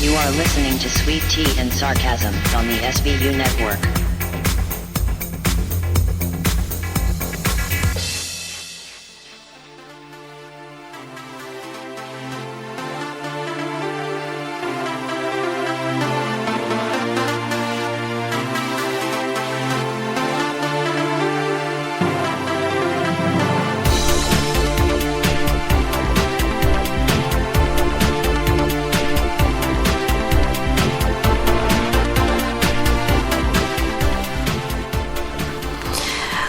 You are listening to Sweet Tea and Sarcasm on the SBU Network.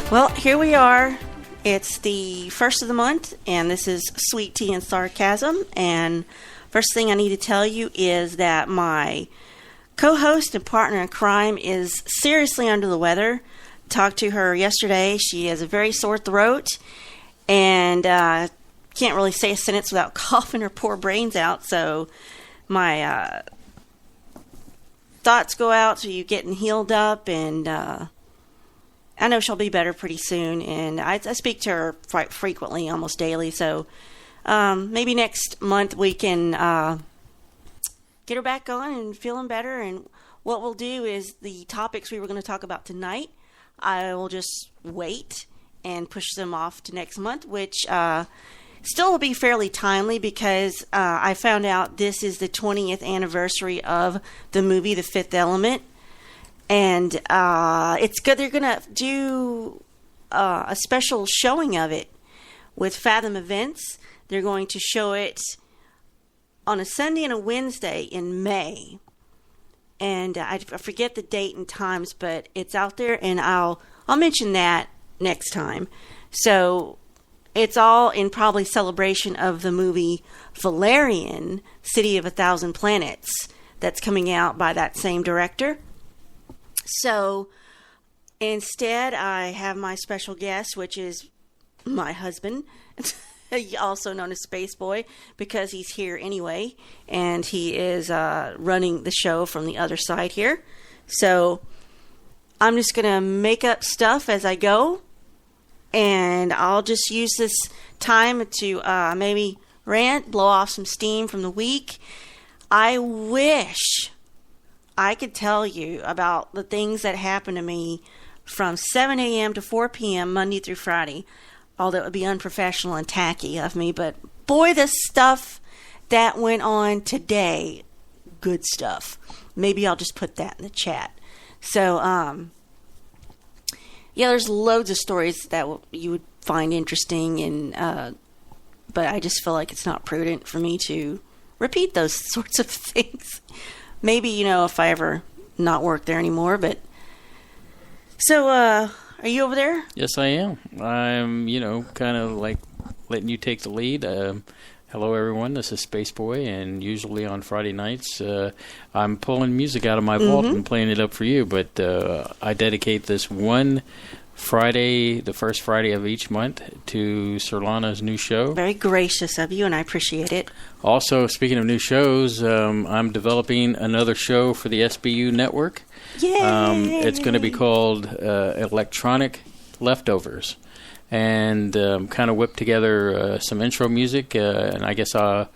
Well, here we are. It's the first of the month, and this is Sweet Tea and Sarcasm. And first thing I need to tell you is that my co-host and partner in crime is seriously under the weather. Talked to her yesterday. She has a very sore throat and can't really say a sentence without coughing her poor brains out. So my thoughts go out to you getting healed up, and I know she'll be better pretty soon, and I speak to her quite frequently, almost daily, so maybe next month we can get her back on and feeling better. And what we'll do is the topics we were going to talk about tonight, I will just wait and push them off to next month, which still will be fairly timely because I found out this is the 20th anniversary of the movie The Fifth Element. And it's good. They're going to do a special showing of it with Fathom Events. They're going to show it on a Sunday and a Wednesday in May. And I forget the date and times, but it's out there, and I'll mention that next time. So it's all in probably celebration of the movie Valerian, City of a Thousand Planets, that's coming out by that same director. So instead, I have my special guest, which is my husband, also known as Space Boy, because he's here anyway, and he is running the show from the other side here. So I'm just going to make up stuff as I go, and I'll just use this time to maybe rant, blow off some steam from the week. I wish I could tell you about the things that happened to me from 7 a.m. to 4 p.m. Monday through Friday, although it would be unprofessional and tacky of me. But boy, the stuff that went on today, good stuff. Maybe I'll just put that in the chat. So, yeah, there's loads of stories that you would find interesting, and but I just feel like it's not prudent for me to repeat those sorts of things. Maybe, if I ever not work there anymore, but... So, are you over there? Yes, I am. I'm, kind of like letting you take the lead. Hello, everyone. This is Space Boy, and usually on Friday nights, I'm pulling music out of my vault and playing it up for you, but I dedicate this one Friday, the first Friday of each month, to Surlana's new show. Very gracious of you, and I appreciate it. Also, speaking of new shows, I'm developing another show for the SBU network. Yay! It's going to be called Electronic Leftovers, and kind of whip together some intro music, and I guess I'll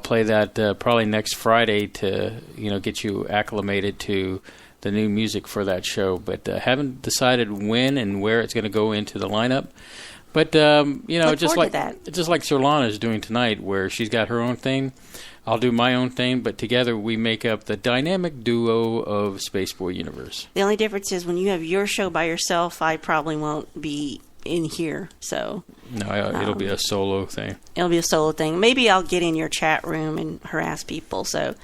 play that probably next Friday to get you acclimated to the new music for that show, but haven't decided when and where it's going to go into the lineup. But just like Surlana is doing tonight, where she's got her own thing, I'll do my own thing, but together we make up the dynamic duo of Space Boy Universe. The only difference is when you have your show by yourself, I probably won't be in here. So no, it'll be a solo thing. It'll be a solo thing. Maybe I'll get in your chat room and harass people. So.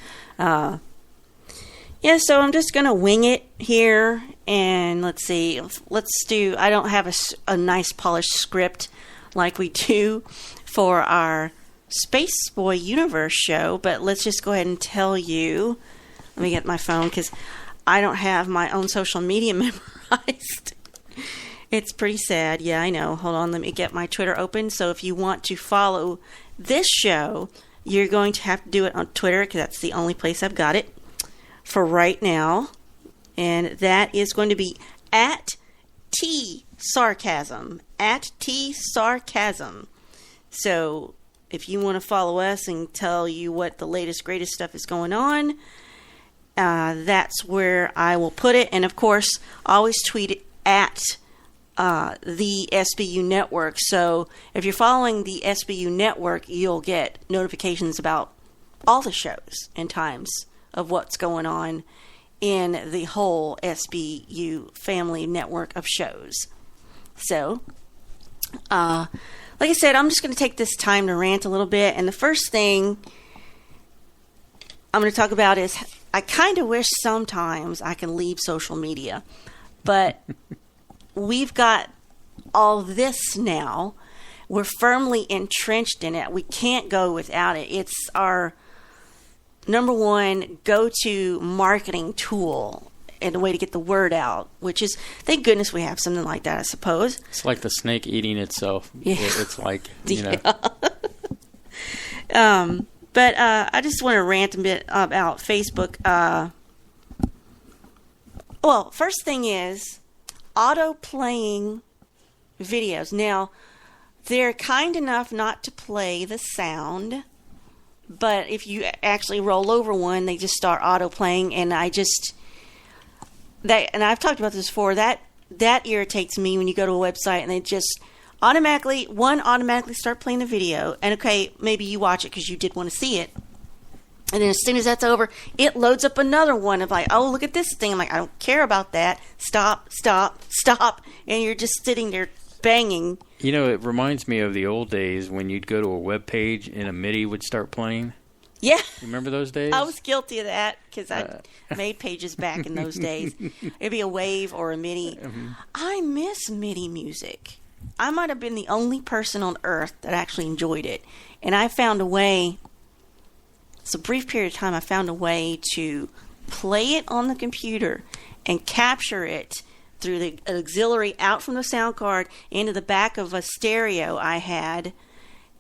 Yeah, so I'm just going to wing it here, and let's see, I don't have a nice polished script like we do for our Space Boy Universe show, but let's just go ahead and tell you, let me get my phone, because I don't have my own social media memorized. It's pretty sad, yeah, I know. Hold on, let me get my Twitter open. So if you want to follow this show, you're going to have to do it on Twitter, because that's the only place I've got it for right now, and that is going to be at Tea Sarcasm. At Tea Sarcasm. So if you want to follow us and tell you what the latest, greatest stuff is going on, that's where I will put it. And, of course, always tweet it at the SBU Network. So if you're following the SBU Network, you'll get notifications about all the shows and times of what's going on in the whole SBU family network of shows. So, like I said, I'm just going to take this time to rant a little bit. And the first thing I'm going to talk about is I kind of wish sometimes I can leave social media. But we've got all this now. We're firmly entrenched in it. We can't go without it. It's our number one go-to marketing tool and a way to get the word out, which is, thank goodness we have something like that, I suppose. It's like the snake eating itself. Yeah. It's like, you know. But I just want to rant a bit about Facebook. Well, first thing is auto-playing videos. Now, they're kind enough not to play the sound, but if you actually roll over one, they just start auto-playing, and I've talked about this before, that irritates me when you go to a website and they just automatically start playing the video, and okay, maybe you watch it because you did want to see it, and then as soon as that's over, it loads up another one of like, oh, look at this thing. I'm like, I don't care about that. Stop. And you're just sitting there banging. You know, it reminds me of the old days when you'd go to a web page and a MIDI would start playing. Yeah. You remember those days? I was guilty of that because I made pages back in those days. It'd be a wave or a MIDI. I miss MIDI music. I might have been the only person on earth that actually enjoyed it. And I found a way, it's a brief period of time, I found a way to play it on the computer and capture it through the auxiliary out from the sound card into the back of a stereo I had.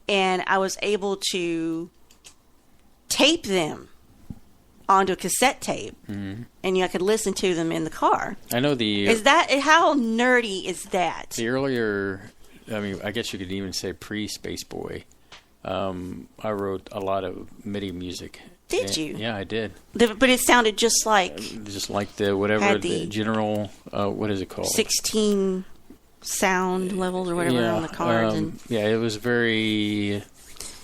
And I was able to tape them onto a cassette tape, and I could listen to them in the car. I know how nerdy is that? The earlier, I mean, I guess you could even say pre-Space Boy. I wrote a lot of MIDI music. Did you? Yeah, I did. But it sounded just like the general, what is it called? 16 sound levels or whatever on the cards. It was very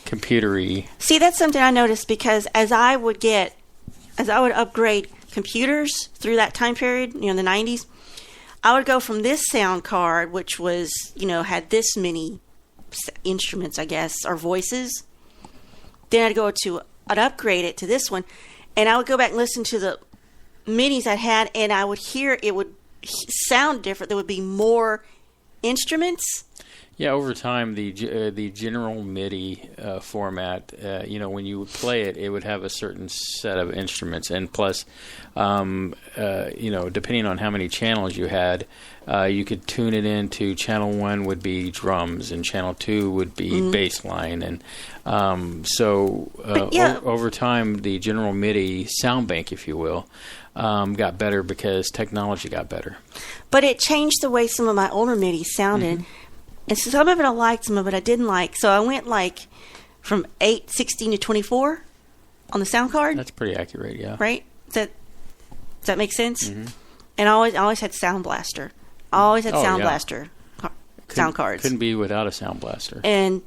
computery. See, that's something I noticed because as I would upgrade computers through that time period, the 90s, I would go from this sound card, which was, had this many instruments, I guess, or voices. Then I'd upgrade it to this one, and I would go back and listen to the MIDIs I had, and I would hear it would sound different. There would be more instruments. Yeah, over time, the general MIDI format, when you would play it, it would have a certain set of instruments, and plus, depending on how many channels you had, you could tune it into channel 1 would be drums, and channel 2 would be bass line, and over time, the general MIDI sound bank, if you will, got better because technology got better. But it changed the way some of my older MIDI sounded. And so some of it I liked, some of it I didn't like. So I went from 8, 16 to 24 on the sound card. That's pretty accurate, yeah. Right? Does that make sense? Mm-hmm. And I always had Sound Blaster. Blaster sound cards. Couldn't be without a Sound Blaster. And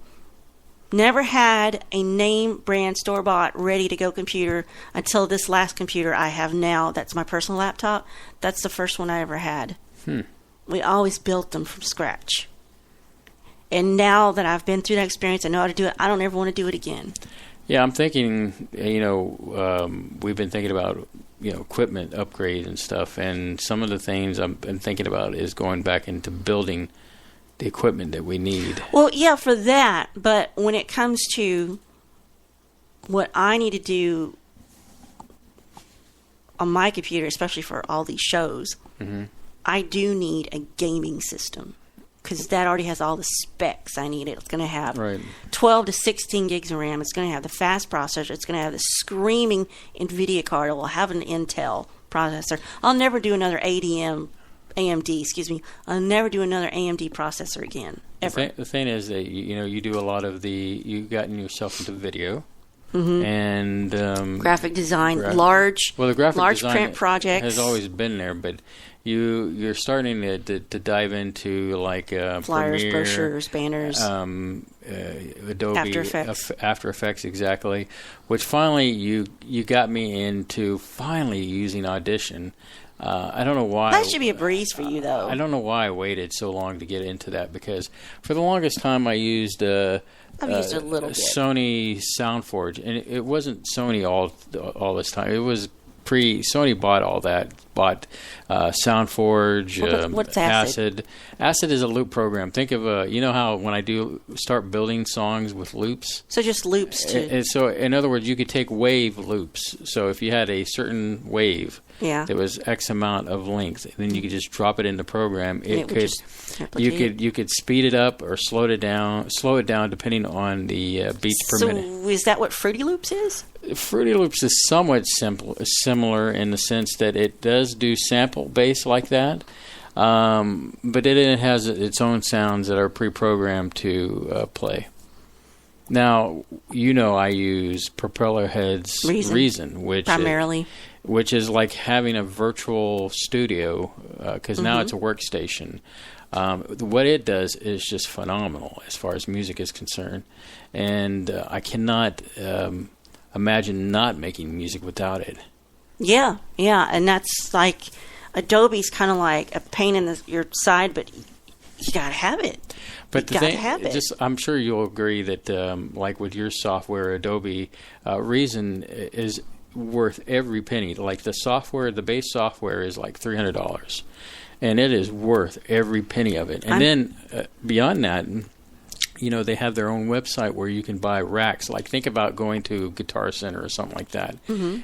never had a name brand store-bought ready-to-go computer until this last computer I have now. That's my personal laptop. That's the first one I ever had. We always built them from scratch. And now that I've been through that experience, I know how to do it. I don't ever want to do it again. Yeah, I'm thinking, we've been thinking about, equipment upgrade and stuff. And some of the things I've been thinking about is going back into building the equipment that we need. Well, yeah, for that. But when it comes to what I need to do on my computer, especially for all these shows, I do need a gaming system. Because that already has all the specs I need. It's going to have 12 to 16 gigs of RAM. It's going to have the fast processor. It's going to have the screaming NVIDIA card. It will have an Intel processor. I'll never do another ADM AMD, excuse me. I'll never do another AMD processor again, ever. The thing is that you do a lot of you've gotten yourself into video and Graphic design, large the graphic design print projects has always been there, but you're starting to dive into like flyers, Premiere, brochures, banners, Adobe After Effects, exactly. Which finally you got me into finally using Audition. I don't know why. That should be a breeze for you, though. I don't know why I waited so long to get into that, because for the longest time I used I've used it a little bit. Sony SoundForge, and it wasn't Sony all this time. It was Sony bought all that. Bought SoundForge, what's Acid? Acid is a loop program. Think of how when I start building songs with loops. So just loops too. So in other words, you could take wave loops. So if you had a certain wave. Yeah. There was X amount of length, and then you could just drop it in the program. You could speed it up or slow it down depending on the beats per minute. So is that what Fruity Loops is? Fruity Loops is somewhat similar in the sense that it does do sample bass like that, but it has its own sounds that are pre-programmed to play. Now, I use Propeller Head's Reason, which is like having a virtual studio, because now it's a workstation. What it does is just phenomenal as far as music is concerned, and I cannot imagine not making music without it. Yeah, and that's like Adobe's kind of like a pain in your side, but you gotta have it. But the thing, I'm sure you'll agree that, like with your software, Adobe Reason is worth every penny. Like the base software is like $300, and it is worth every penny of it. And then beyond that, they have their own website where you can buy racks. Like think about going to Guitar Center or something like that,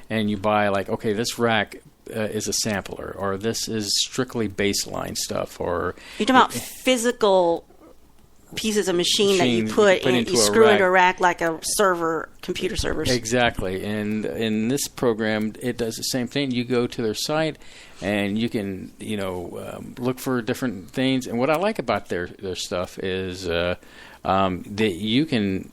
and you buy like, okay, this rack is a sampler, or this is strictly bass line stuff, or you're talking about physical pieces of machine that you put in, you screw into a rack like a computer servers. Exactly. And in this program, it does the same thing. You go to their site and you can, look for different things. And what I like about their stuff is that you can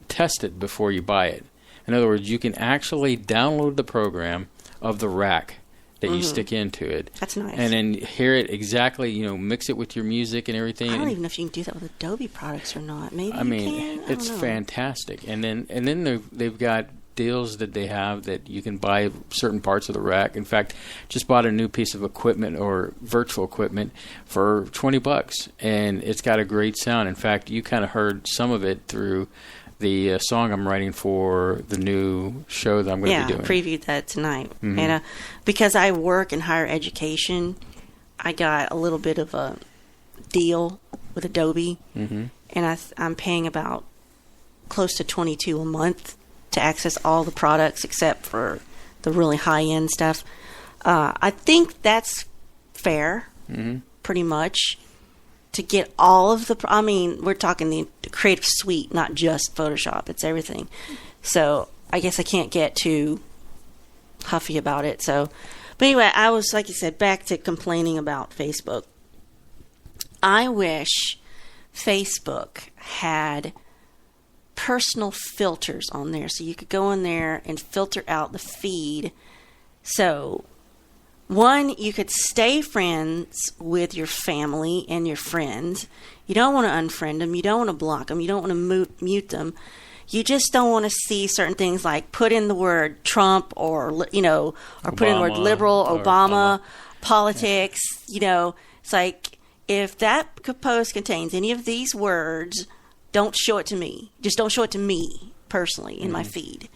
test it before you buy it. In other words, you can actually download the program of the rack that you stick into it. That's nice. And then hear it exactly, mix it with your music and everything. I don't even know if you can do that with Adobe products or not. Maybe you can. It's fantastic. And then they've got deals that they have that you can buy certain parts of the rack. In fact, just bought a new piece of equipment or virtual equipment for $20, and it's got a great sound. In fact, you kind of heard some of it through the song I'm writing for the new show that I'm going to be doing. Yeah, previewed that tonight. And because I work in higher education, I got a little bit of a deal with Adobe, and I'm paying about close to $22 a month to access all the products except for the really high-end stuff. I think that's fair, pretty much. To get all of we're talking the creative suite, not just Photoshop. It's everything. So I guess I can't get too huffy about it. But anyway, I was, like you said, back to complaining about Facebook. I wish Facebook had personal filters on there, so you could go in there and filter out the feed. So one, you could stay friends with your family and your friends. You don't want to unfriend them. You don't want to block them. You don't want to mute them. You just don't want to see certain things like put in the word Trump or put in the word liberal, Obama, politics. It's like if that post contains any of these words, don't show it to me. Just don't show it to me personally in my feed.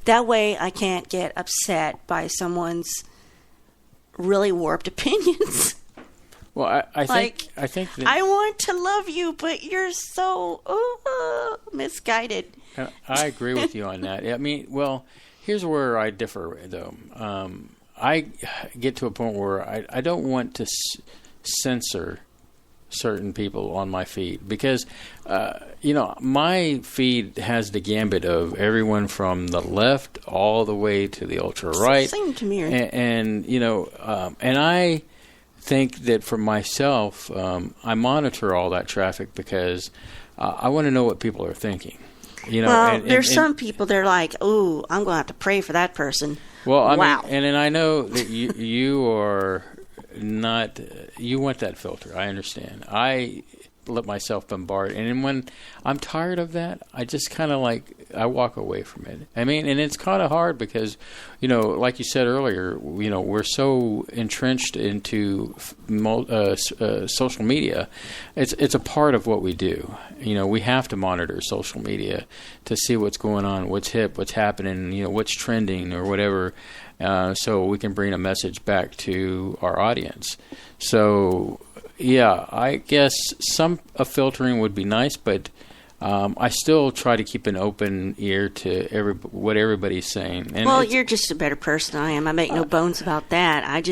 That way I can't get upset by someone's really warped opinions. Well, I think that I want to love you, but you're so misguided. I agree with you on that. Here's where I differ, though. I get to a point where I don't want to censor certain people on my feed because, my feed has the gambit of everyone from the left all the way to the ultra right. Same to me. And I think that for myself, I monitor all that traffic because I want to know what people are thinking. Well, there's some people, they're like, "Oh, I'm going to have to pray for that person." Well, I wow. mean, and I know that you are not. You want that filter. I understand. I let myself bombard, and then when I'm tired of that, I just kind of I walk away from it. I mean, and it's kind of hard because, like you said earlier, we're so entrenched into social media. It's a part of what we do. We have to monitor social media to see what's going on, what's hip, what's happening, what's trending or whatever, so we can bring a message back to our audience. So, yeah, I guess a filtering would be nice, but I still try to keep an open ear to what everybody's saying. And you're just a better person than I am. I make no bones about that.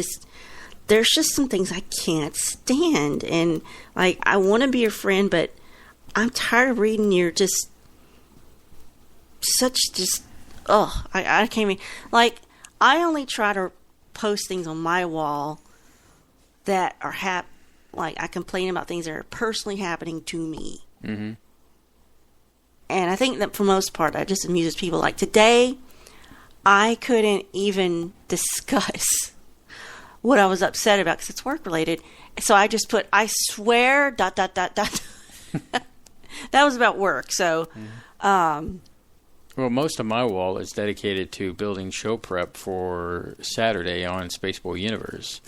There's just some things I can't stand. And, I want to be your friend, but I'm tired of reading your I can't even, I only try to post things on my wall that are I complain about things that are personally happening to me. Mm-hmm. And I think that for most part, that just amuses people. Like today, I couldn't even discuss what I was upset about because it's work related. So I just put, I swear, ... That was about work. So, well, most of my wall is dedicated to building show prep for Saturday on Spaceball Universe.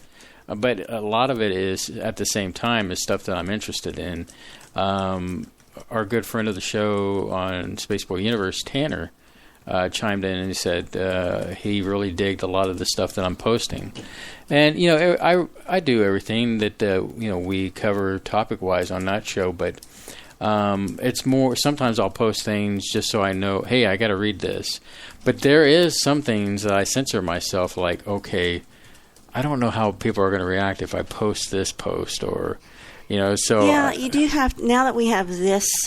But a lot of it is, at the same time, is stuff that I'm interested in. Our good friend of the show on Spaceball Universe, Tanner, chimed in and he said he really digged a lot of the stuff that I'm posting. And, I do everything that, we cover topic-wise on that show, but it's more, sometimes I'll post things just so I know, hey, I got to read this. But there is some things that I censor myself, like, okay, I don't know how people are going to react if I post this post or, so. Yeah, you do have, now that we have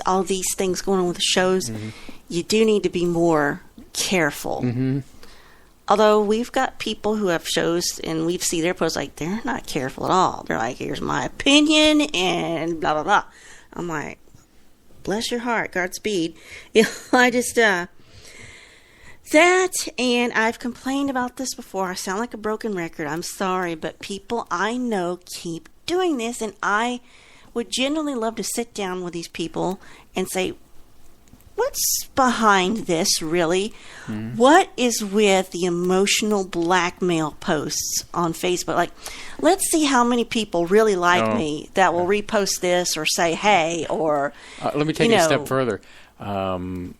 all these things going on with the shows, mm-hmm. you do need to be more careful. Mm-hmm. Although we've got people who have shows and we see their posts they're not careful at all. They're like, here's my opinion and blah, blah, blah. I'm like, bless your heart, Godspeed. I just, that, and I've complained about this before. I sound like a broken record. I'm sorry, but people I know keep doing this, and I would genuinely love to sit down with these people and say, what's behind this, really? Mm-hmm. What is with the emotional blackmail posts on Facebook? Let's see how many people really like me that will repost this or say, hey, or... let me take it a step further. I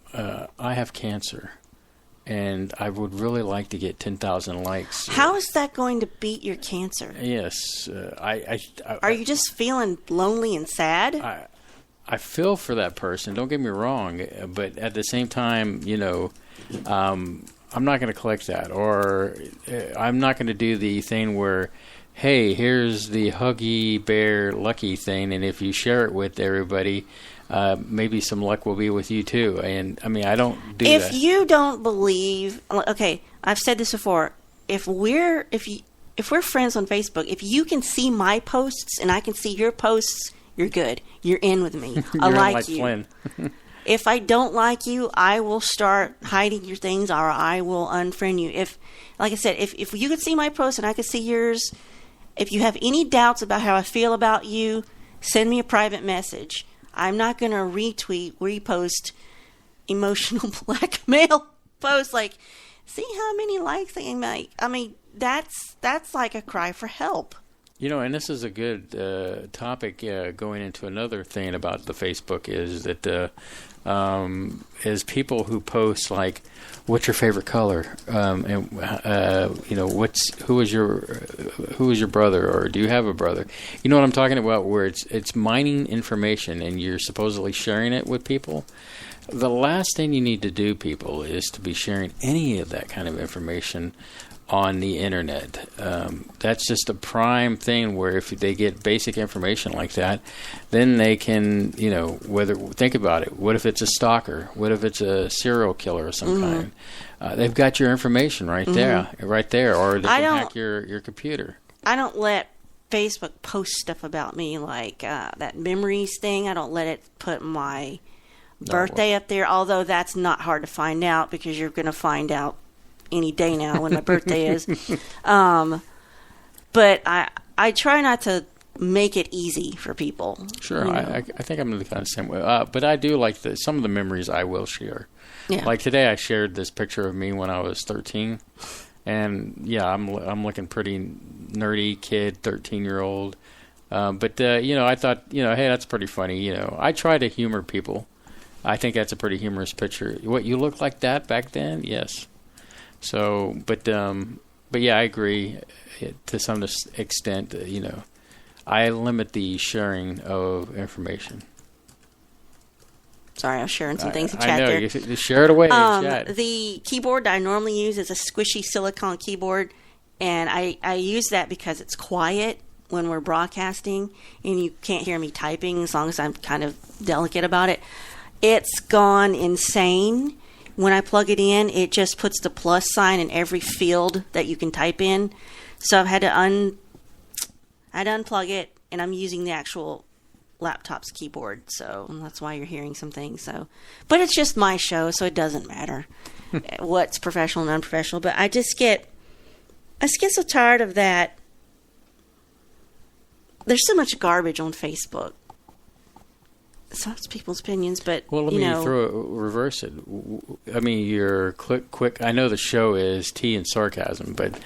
have cancer. And I would really like to get 10,000 likes. How is that going to beat your cancer? Yes. Are you just feeling lonely and sad? I feel for that person. Don't get me wrong. But at the same time, I'm not going to collect that. Or I'm not going to do the thing where, hey, here's the Huggy Bear Lucky thing. And if you share it with everybody... maybe some luck will be with you too. And I mean, I don't do that. If you don't believe, okay, I've said this before. If we're friends on Facebook, if you can see my posts and I can see your posts, you're good. You're in with me. I like you. Flynn. If I don't like you, I will start hiding your things, or I will unfriend you. Like I said, if you could see my posts and I could see yours, if you have any doubts about how I feel about you, send me a private message. I'm not going to repost emotional blackmail posts see how many likes I make. I mean, that's like a cry for help. And this is a good topic going into another thing about the Facebook is that is people who post what's your favorite color, and who is your brother, or do you have a brother? You know what I'm talking about, where it's mining information and you're supposedly sharing it with people. The last thing you need to do, people, is to be sharing any of that kind of information on the internet. That's just a prime thing where if they get basic information like that, then they can, think about it. What if it's a stalker? What if it's a serial killer of some kind? They've got your information right there, or they can hack your computer. I don't let Facebook posts stuff about me, like that memories thing. I don't let it put my birthday up there, although that's not hard to find out because you're going to find out any day now when my birthday is. But I try not to make it easy for people. Sure, I think I'm the kind of same way. But I do like some of the memories I will share. Yeah. Like today, I shared this picture of me when I was 13, and yeah, I'm looking pretty nerdy kid, 13-year-old. But I thought, hey, that's pretty funny. I try to humor people. I think that's a pretty humorous picture. What, you look like that back then? Yes. So, but yeah, I agree to some extent. I limit the sharing of information. Sorry, I was sharing some things in chat I know, there. You share it away in chat. The keyboard I normally use is a squishy silicone keyboard, and I use that because it's quiet when we're broadcasting, and you can't hear me typing as long as I'm kind of delicate about it. It's gone insane. When I plug it in, it just puts the plus sign in every field that you can type in. So I've had to unplug it, and I'm using the actual laptop's keyboard, so that's why you're hearing some things. So, but it's just my show, so it doesn't matter what's professional and unprofessional. But I just get so tired of that. There's so much garbage on Facebook. So it's people's opinions, but well, let me reverse it. I mean, you're quick. I know the show is Tea and Sarcasm, but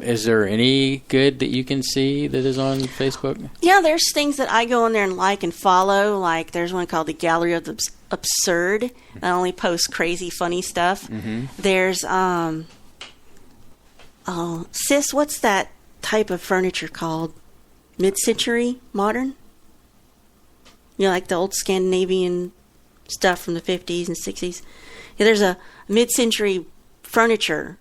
is there any good that you can see that is on Facebook? Yeah, there's things that I go on there and like and follow. Like there's one called the Gallery of the Absurd. I only post crazy, funny stuff. Mm-hmm. There's sis, what's that type of furniture called? Mid-century modern? Like the old Scandinavian stuff from the 50s and 60s. Yeah, there's a mid-century furniture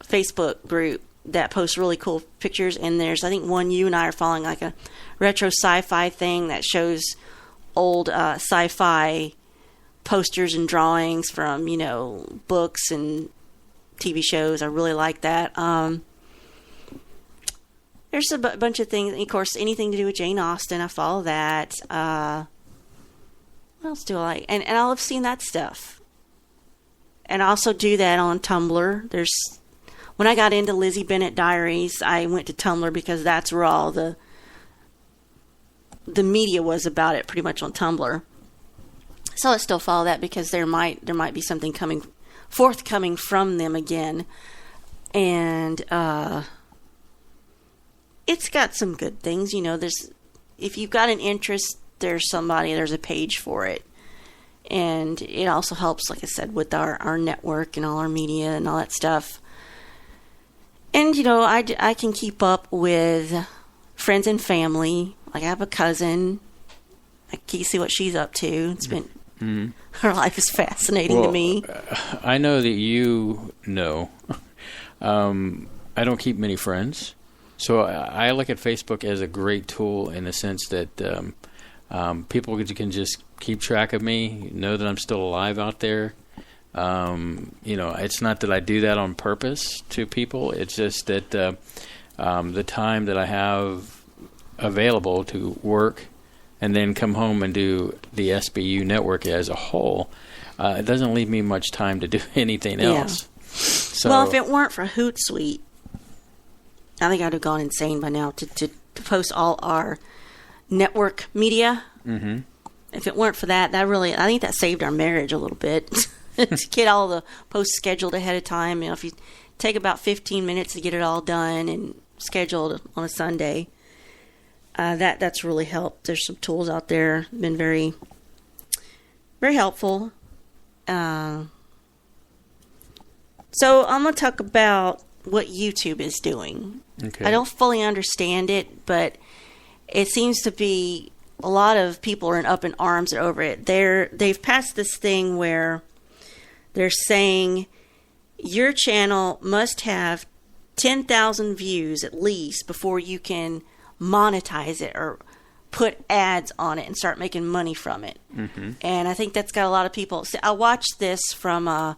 Facebook group that posts really cool pictures. And there's, I think, one you and I are following, like a retro sci-fi thing that shows old sci-fi posters and drawings from, books and TV shows. I really like that. There's a bunch of things. Of course, anything to do with Jane Austen, I follow that. What else do I like? And I love seeing that stuff. And I also do that on Tumblr. When I got into Lizzie Bennett Diaries, I went to Tumblr because that's where all the media was about it, pretty much on Tumblr. So I still follow that because there might be something forthcoming from them again. And it's got some good things, if you've got an interest, there's a page for it. And it also helps, like I said, with our network and all our media and all that stuff. And, I can keep up with friends and family. Like I have a cousin. I can see what she's up to. It's been, her life is fascinating to me. I know that you know. I don't keep many friends. So I look at Facebook as a great tool in the sense that people can just keep track of me, know that I'm still alive out there. It's not that I do that on purpose to people. It's just that the time that I have available to work and then come home and do the SBU network as a whole, it doesn't leave me much time to do anything else. So, well, if it weren't for Hootsuite, I think I'd have gone insane by now to post all our network media. Mm-hmm. If it weren't for that, I think that saved our marriage a little bit. To get all the posts scheduled ahead of time. If you take about 15 minutes to get it all done and scheduled on a Sunday, that's really helped. There's some tools out there, been very, very helpful. So I'm going to talk about what YouTube is doing. Okay. I don't fully understand it, but it seems to be a lot of people are up in arms over it. They've passed this thing where they're saying your channel must have 10,000 views at least before you can monetize it or put ads on it and start making money from it. Mm-hmm. And I think that's got a lot of people. See, I watched this from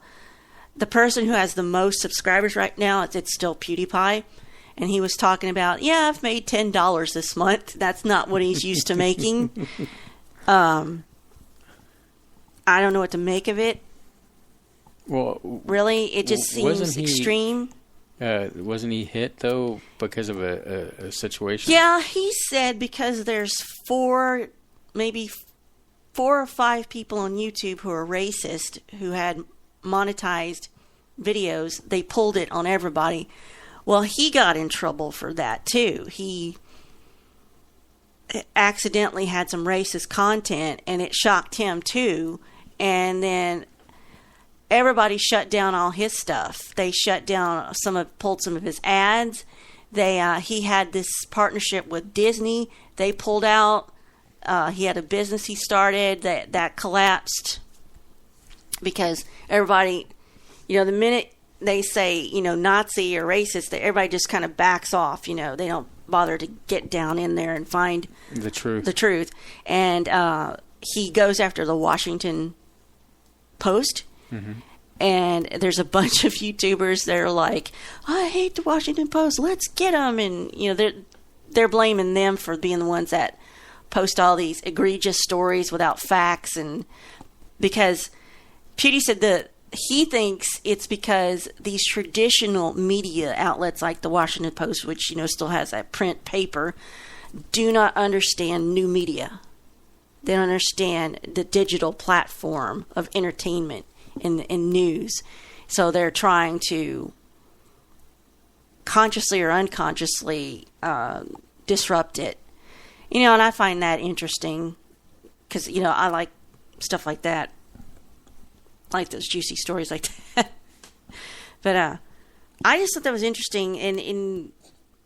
the person who has the most subscribers right now. It's still PewDiePie. and he was talking about, yeah, I've made $10 this month. That's not what he's used to making. I don't know what to make of it. Well, really, it just seems extreme. Wasn't he hit though because of a situation? Yeah, he said because there's maybe 4 or 5 people on YouTube who are racist who had monetized videos. They pulled it on everybody. Well, he got in trouble for that too. He accidentally had some racist content and it shocked him too. And then everybody shut down all his stuff. They shut down pulled some of his ads. He had this partnership with Disney. They pulled out. He had a business he started that collapsed because everybody, the minute they say, Nazi or racist, everybody just kind of backs off. They don't bother to get down in there and find the truth. And he goes after the Washington Post. Mm-hmm. And there's a bunch of YouTubers that are like, I hate the Washington Post. Let's get them. And, they're blaming them for being the ones that post all these egregious stories without facts. And because Pewdie said that he thinks it's because these traditional media outlets like the Washington Post, which, still has that print paper, do not understand new media. They don't understand the digital platform of entertainment and news. So they're trying to consciously or unconsciously disrupt it. And I find that interesting because, I like stuff like that. I like those juicy stories like that. But I just thought that was interesting. And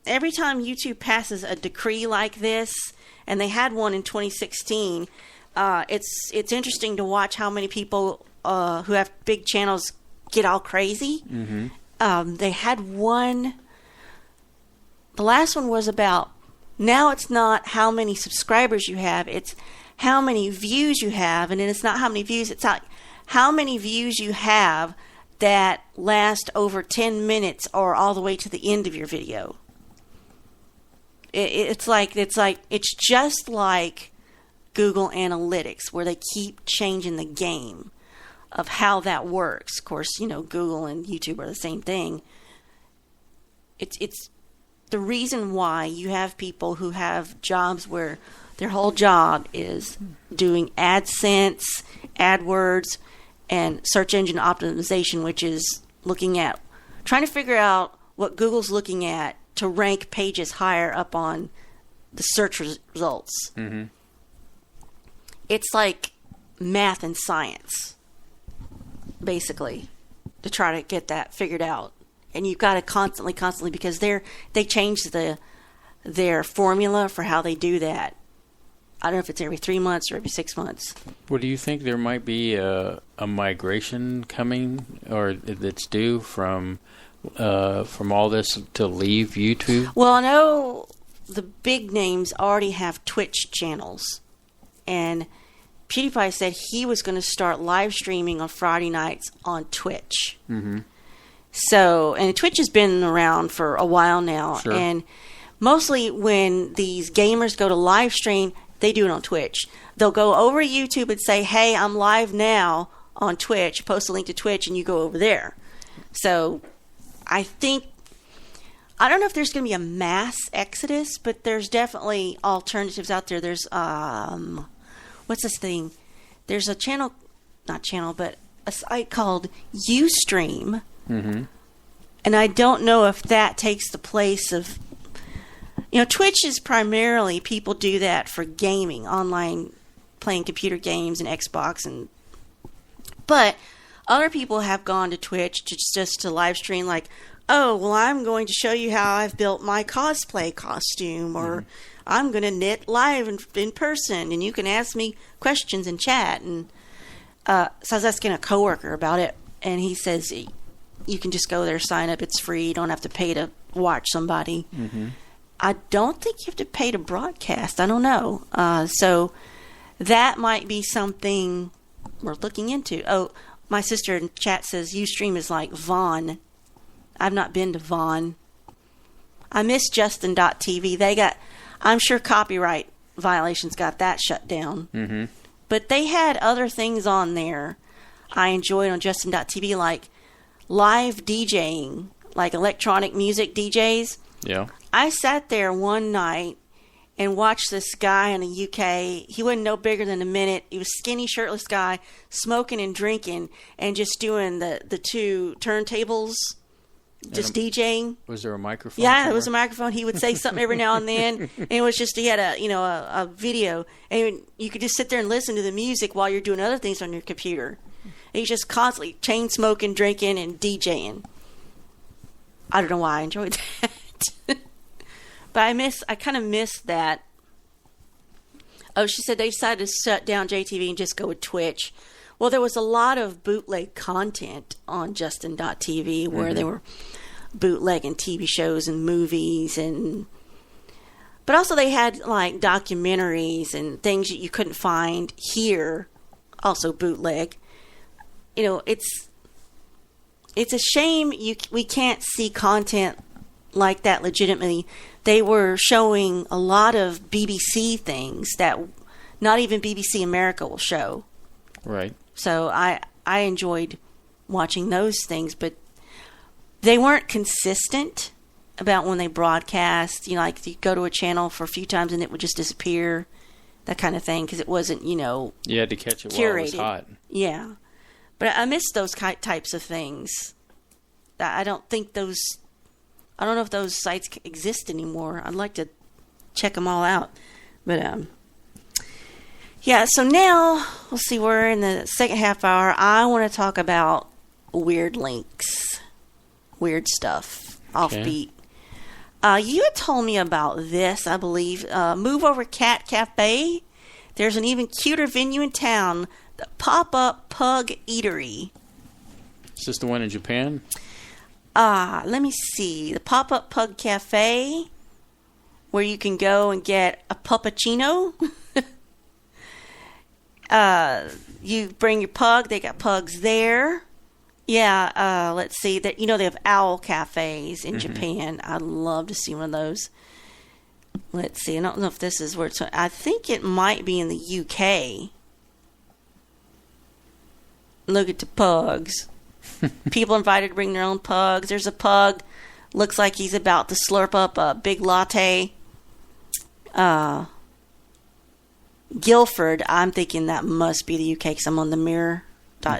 every time YouTube passes a decree like this, and they had one in 2016, it's interesting to watch how many people who have big channels get all crazy. Mm-hmm. They had one. The last one was about, now it's not how many subscribers you have, it's how many views you have. And then it's not how many views, it's how many views you have that last over 10 minutes or all the way to the end of your video. It's just like Google Analytics, where they keep changing the game of how that works. Of course, Google and YouTube are the same thing. It's the reason why you have people who have jobs where their whole job is doing AdSense, AdWords, and search engine optimization, which is trying to figure out what Google's looking at to rank pages higher up on the search results. Mm-hmm. It's like math and science, basically, to try to get that figured out. And you've got to constantly, because they change their formula for how they do that. I don't know if it's every 3 months or every 6 months. Well, do you think there might be a migration coming, or that's due from all this to leave YouTube? Well, I know the big names already have Twitch channels, and PewDiePie said he was going to start live streaming on Friday nights on Twitch. Mm-hmm. So, and Twitch has been around for a while now, sure. And mostly when these gamers go to live stream, they do it on Twitch. They'll go over to YouTube and say, hey, I'm live now on Twitch, post a link to Twitch, and you go over there. So I don't know if there's going to be a mass exodus, but there's definitely alternatives out there. There's, what's this thing? There's a but a site called Ustream. Mm-hmm. And I don't know if that takes the place of, Twitch is primarily, people do that for gaming, online, playing computer games and Xbox, but other people have gone to Twitch just to live stream, like, oh, well, I'm going to show you how I've built my cosplay costume, or mm-hmm. I'm going to knit live in person, and you can ask me questions in chat. And so I was asking a coworker about it, and he says you can just go there, sign up, it's free, you don't have to pay to watch somebody. Mm-hmm. I don't think you have to pay to broadcast. I don't know. So that might be something we're looking into. Oh, my sister in chat says Ustream is like Vaughn. I've not been to Vaughn. I miss Justin.tv. I'm sure copyright violations got that shut down. Mm-hmm. But they had other things on there I enjoyed on Justin.tv, like live DJing, like electronic music DJs. Yeah. I sat there one night and watched this guy in the UK. He wasn't no bigger than a minute. He was skinny, shirtless guy, smoking and drinking, and just doing the two turntables, just DJing. Was there a microphone? Yeah, there was a microphone. He would say something every now and then, and it was just he had a video, and you could just sit there and listen to the music while you're doing other things on your computer. And he's just constantly chain smoking, drinking, and DJing. I don't know why I enjoyed that. But I kind of missed that. Oh, she said they decided to shut down JTV and just go with Twitch. Well, there was a lot of bootleg content on Justin.tv where they were bootlegging TV shows and movies, but also they had like documentaries and things that you couldn't find here, also bootleg. It's a shame we can't see content like that legitimately. They were showing a lot of BBC things that not even BBC America will show. Right. So I enjoyed watching those things, but they weren't consistent about when they broadcast. Like you go to a channel for a few times and it would just disappear, that kind of thing, because it wasn't, You had to catch it curated. while it was hot. Yeah. But I miss those types of things. I don't know if those sites exist anymore. I'd like to check them all out. But, yeah, so now, we'll see, we're in the second half hour. I want to talk about weird links. Weird stuff. Offbeat. You had told me about this, I believe. Move Over Cat Cafe. There's an even cuter venue in town. The Pop-Up Pug Eatery. Is this the one in Japan? Let me see. The Pop-Up Pug Cafe, where you can go and get a puppuccino. You bring your pug. They got pugs there. Yeah, let's see. They have owl cafes in Japan. I'd love to see one of those. Let's see. I don't know if this is where it's... I think it might be in the UK. Look at the pugs. People invited to bring their own pugs. There's a pug. Looks like he's about to slurp up a big latte. Guildford. I'm thinking that must be the UK because I'm on the mirror.co.uk.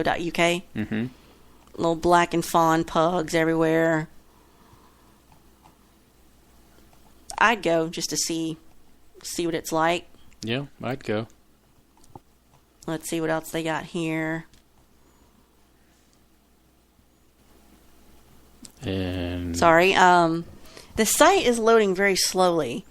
Mm-hmm. Little black and fawn pugs everywhere. I'd go just to see what it's like. Yeah, I'd go. Let's see what else they got here. And Sorry, the site is loading very slowly.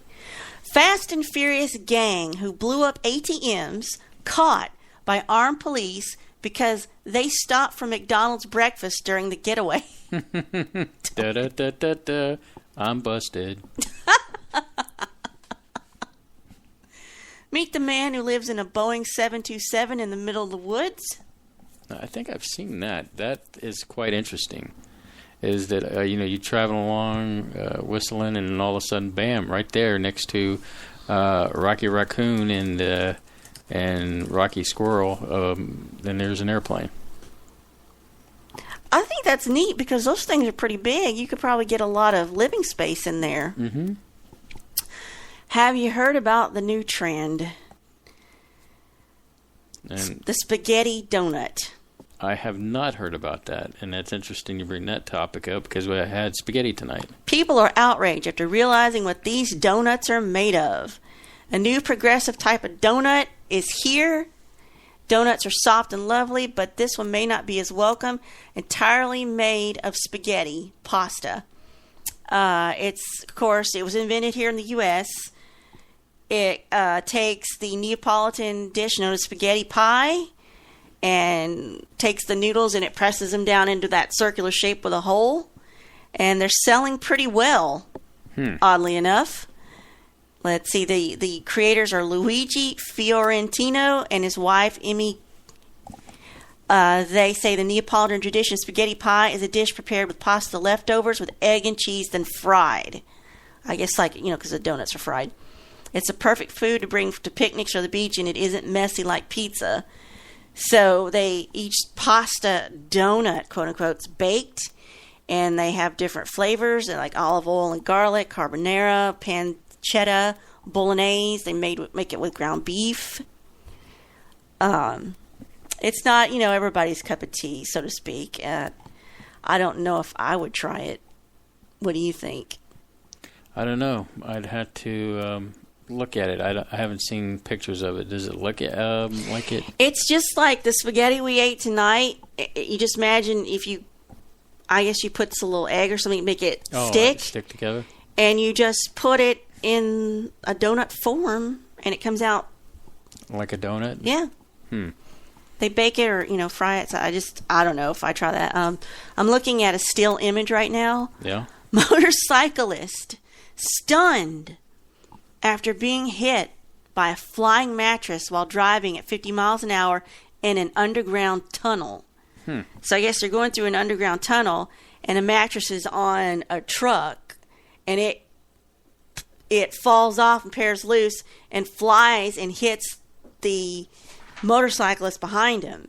Fast and Furious gang who blew up ATMs caught by armed police because they stopped for McDonald's breakfast during the getaway. Da-da-da-da-da. I'm busted. Meet the man who lives in a Boeing 727 in the middle of the woods. I think I've seen that. That is quite interesting. Is that, you travel along whistling and all of a sudden, bam, right there next to Rocky Raccoon and Rocky Squirrel, then there's an airplane. I think that's neat because those things are pretty big. You could probably get a lot of living space in there. Mm-hmm. Have you heard about the new trend? And the spaghetti donut. I have not heard about that, and that's interesting you bring that topic up because we had spaghetti tonight. People are outraged after realizing what these donuts are made of. A new progressive type of donut is here. Donuts are soft and lovely, but this one may not be as welcome. Entirely made of spaghetti pasta. It was invented here in the U.S. It takes the Neapolitan dish known as spaghetti pie and takes the noodles and it presses them down into that circular shape with a hole. And they're selling pretty well, oddly enough. Let's see, the creators are Luigi Fiorentino and his wife, Emmy They say the Neapolitan tradition spaghetti pie is a dish prepared with pasta leftovers with egg and cheese, then fried. I guess because the donuts are fried. It's a perfect food to bring to picnics or the beach, and it isn't messy like pizza. So each pasta donut, quote unquote, is baked, and they have different flavors, like olive oil and garlic, carbonara, pancetta, bolognese. They make it with ground beef. It's not, everybody's cup of tea, so to speak. I don't know if I would try it. What do you think? I don't know. I'd have to look at it. I haven't seen pictures of it. Does it look like it? It's just like the spaghetti we ate tonight. You just imagine I guess you put a little egg or something to make it stick together. And you just put it in a donut form, and it comes out like a donut. Yeah. They bake it or fry it. So I don't know if I try that. I'm looking at a still image right now. Yeah. Motorcyclist stunned after being hit by a flying mattress while driving at 50 miles an hour in an underground tunnel. So I guess they're going through an underground tunnel, and a mattress is on a truck, and it falls off and tears loose and flies and hits the motorcyclist behind him.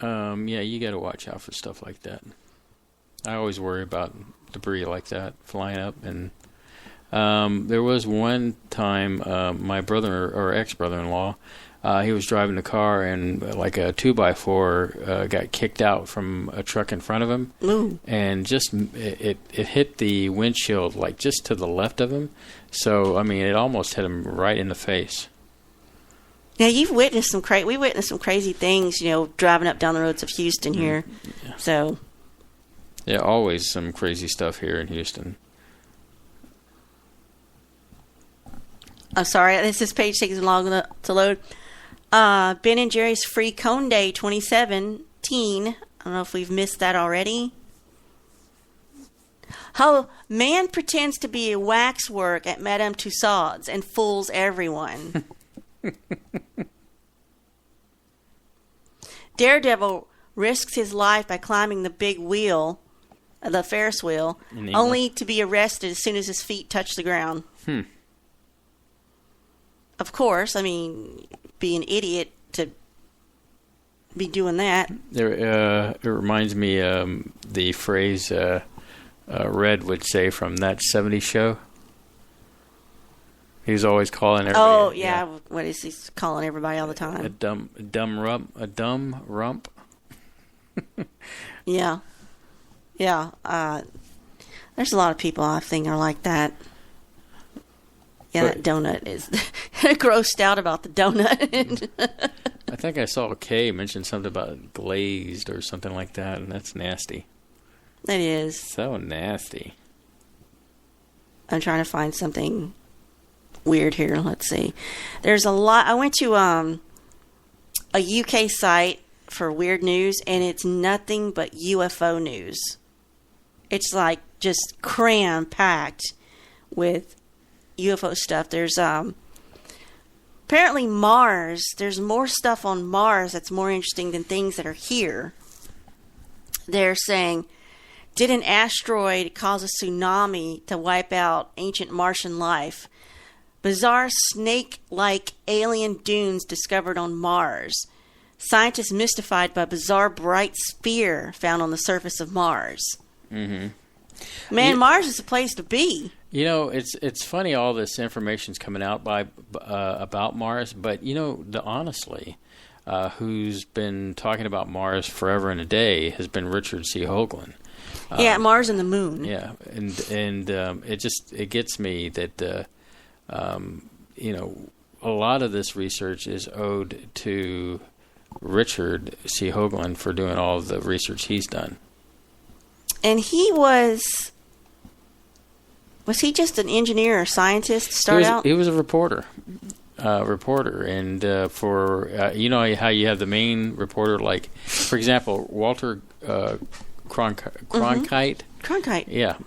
Yeah, you got to watch out for stuff like that. I always worry about debris like that flying up. And there was one time my brother or ex-brother-in-law, he was driving the car, and like a 2x4 got kicked out from a truck in front of him. Ooh. And just it hit the windshield like just to the left of him. So it almost hit him right in the face. Now we witnessed some crazy things, driving up down the roads of Houston here. Yeah. So yeah, always some crazy stuff here in Houston. I'm sorry, this page takes long to load. Ben and Jerry's Free Cone Day 2017. I don't know if we've missed that already. How man pretends to be a waxwork at Madame Tussauds and fools everyone. Daredevil risks his life by climbing the big wheel, the Ferris wheel, only to be arrested as soon as his feet touch the ground. Of course, be an idiot to be doing that. It reminds me the phrase Red would say from That 70s Show. He was always calling everybody. Oh, yeah. What is he calling everybody all the time? A dumb rump. Yeah. Yeah. There's a lot of people I think are like that. Yeah, that donut is grossed out about the donut. I think I saw Kay mention something about glazed or something like that, and that's nasty. It is. So nasty. I'm trying to find something weird here. Let's see. There's a lot. I went to a UK site for weird news, and it's nothing but UFO news. It's like just cram-packed with UFO stuff. There's apparently Mars. There's more stuff on Mars that's more interesting than things that are here. They're saying, did an asteroid cause a tsunami to wipe out ancient Martian life? Bizarre snake-like alien dunes discovered on Mars. Scientists mystified by bizarre bright sphere found on the surface of Mars. Mm-hmm. Man, Mars is a place to be. It's funny all this information's coming out about Mars, but honestly, who's been talking about Mars forever and a day has been Richard C. Hoagland. Yeah, Mars and the Moon. Yeah, and it gets me that a lot of this research is owed to Richard C. Hoagland for doing all of the research he's done. And he was he just an engineer or scientist to start out? He was a reporter. And for how you have the main reporter, like for example Walter Cronkite. Cronkite. Yeah,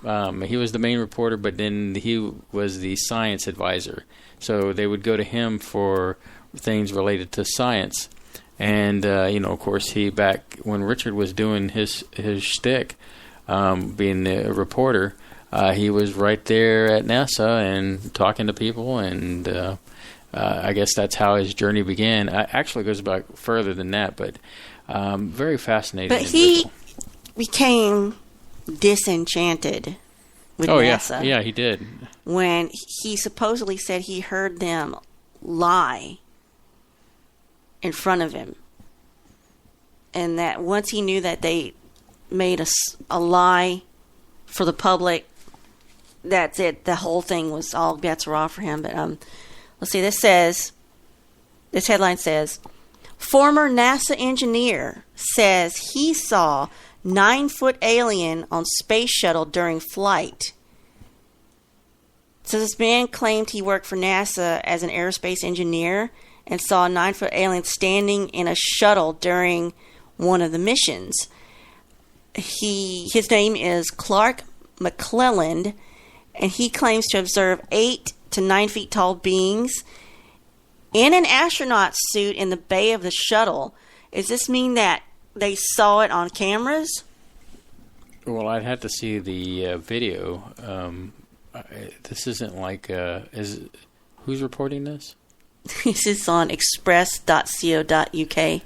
he was the main reporter, but then he was the science advisor. So they would go to him for things related to science, And of course, he back when Richard was doing his shtick, being the reporter, he was right there at NASA and talking to people, and I guess that's how his journey began. Actually, it goes back further than that, but very fascinating. But he became disenchanted with NASA. Yeah, he did. When he supposedly said he heard them lie in front of him. And that once he knew that they made a lie for the public, that's it. The whole thing was, all bets were off for him. But let's see, this headline says, former NASA engineer says he saw 9-foot alien on space shuttle during flight. So this man claimed he worked for NASA as an aerospace engineer and saw a 9-foot alien standing in a shuttle during one of the missions. His name is Clark McClelland, and he claims to observe 8 to 9 feet tall beings in an astronaut suit in the bay of the shuttle. Does this mean that they saw it on cameras? Well, I'd have to see the video. This isn't like who's reporting this? This is on express.co.uk. Okay.